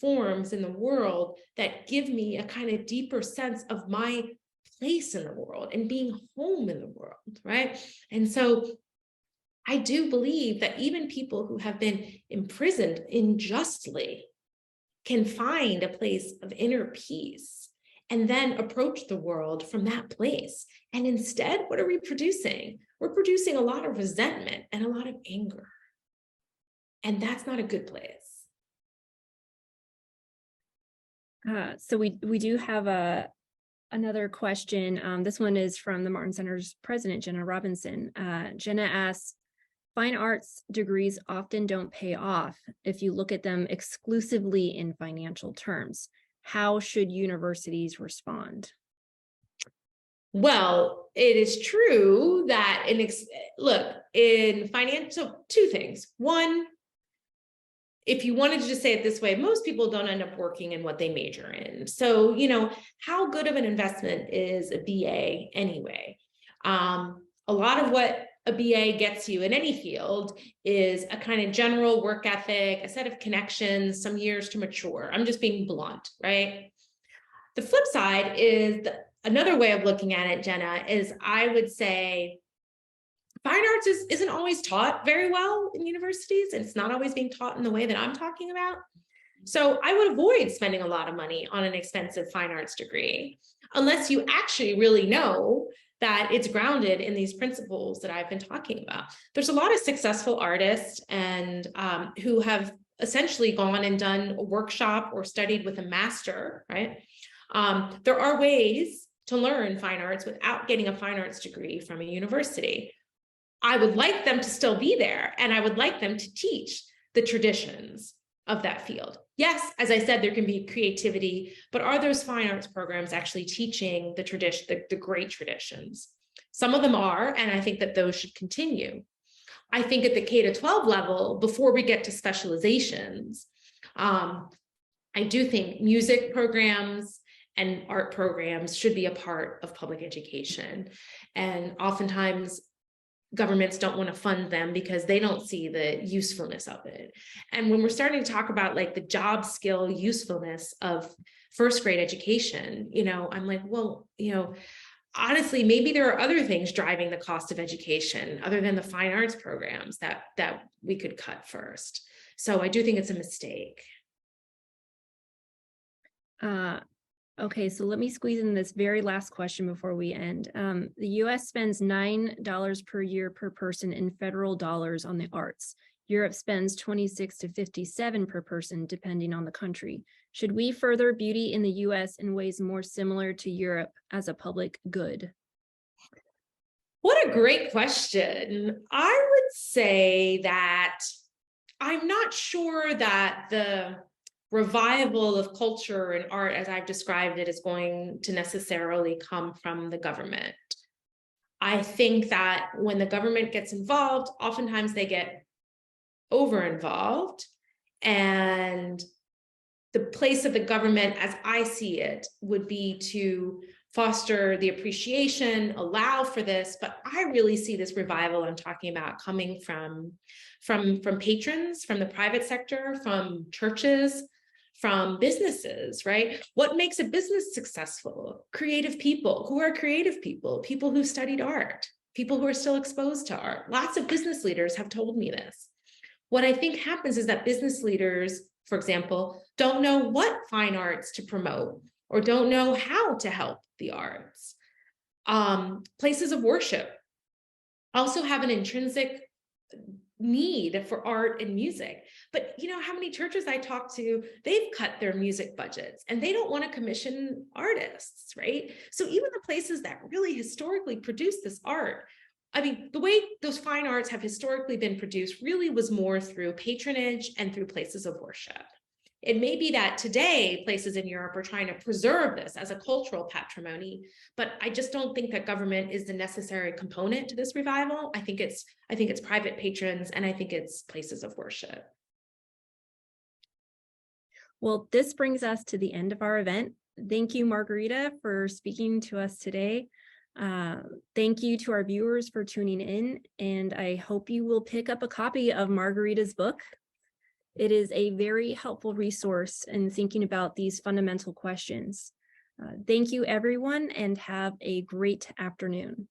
forms in the world that give me a kind of deeper sense of my place in the world and being home in the world, right? And so I do believe that even people who have been imprisoned unjustly can find a place of inner peace and then approach the world from that place. And instead, what are we producing? We're producing a lot of resentment and a lot of anger. And that's not a good place. So we do have another question. This one is from the Martin Center's president, Jenna Robinson. Jenna asks, fine arts degrees often don't pay off if you look at them exclusively in financial terms. How should universities respond? Well, it is true that in financial, two things. One, if you wanted to just say it this way, most people don't end up working in what they major in. So, how good of an investment is a BA anyway? A lot of what a BA gets you in any field is a kind of general work ethic, a set of connections, some years to mature. I'm just being blunt, right? The flip side is another way of looking at it, Jenna, is I would say fine arts isn't always taught very well in universities, and it's not always being taught in the way that I'm talking about. So I would avoid spending a lot of money on an expensive fine arts degree, unless you actually really know that it's grounded in these principles that I've been talking about. There's a lot of successful artists and who have essentially gone and done a workshop or studied with a master, right? There are ways to learn fine arts without getting a fine arts degree from a university. I would like them to still be there, and I would like them to teach the traditions of that field. Yes, as I said, there can be creativity, but are those fine arts programs actually teaching the tradition, the great traditions? Some of them are, and I think that those should continue. I think at the K-12 level, before we get to specializations, I do think music programs and art programs should be a part of public education. And oftentimes, governments don't want to fund them because they don't see the usefulness of it. And when we're starting to talk about like the job skill usefulness of first grade education, I'm like, well, honestly, maybe there are other things driving the cost of education other than the fine arts programs that we could cut first. So I do think it's a mistake. Okay, so let me squeeze in this very last question before we end. The US spends $9 per year per person in federal dollars on the arts. Europe spends 26 to 57 per person, depending on the country. Should we further beauty in the US in ways more similar to Europe as a public good? What a great question. I would say that I'm not sure that the revival of culture and art, as I've described it, is going to necessarily come from the government. I think that when the government gets involved, oftentimes they get over-involved, and the place of the government, as I see it, would be to foster the appreciation, allow for this. But I really see this revival I'm talking about coming from patrons, from the private sector, from churches, from businesses, right? What makes a business successful? Creative people. Who are creative people? People who studied art, people who are still exposed to art. Lots of business leaders have told me this. What I think happens is that business leaders, for example, don't know what fine arts to promote or don't know how to help the arts. Places of worship also have an intrinsic need for art and music. But you know how many churches I talk to, they've cut their music budgets and they don't want to commission artists, right? So even the places that really historically produce this art, I mean, the way those fine arts have historically been produced really was more through patronage and through places of worship. It may be that today places in Europe are trying to preserve this as a cultural patrimony, but I just don't think that government is the necessary component to this revival. I think it's private patrons, and I think it's places of worship. Well, this brings us to the end of our event. Thank you, Margarita, for speaking to us today. Thank you to our viewers for tuning in, and I hope you will pick up a copy of Margarita's book. It is a very helpful resource in thinking about these fundamental questions. Thank you, everyone, and have a great afternoon.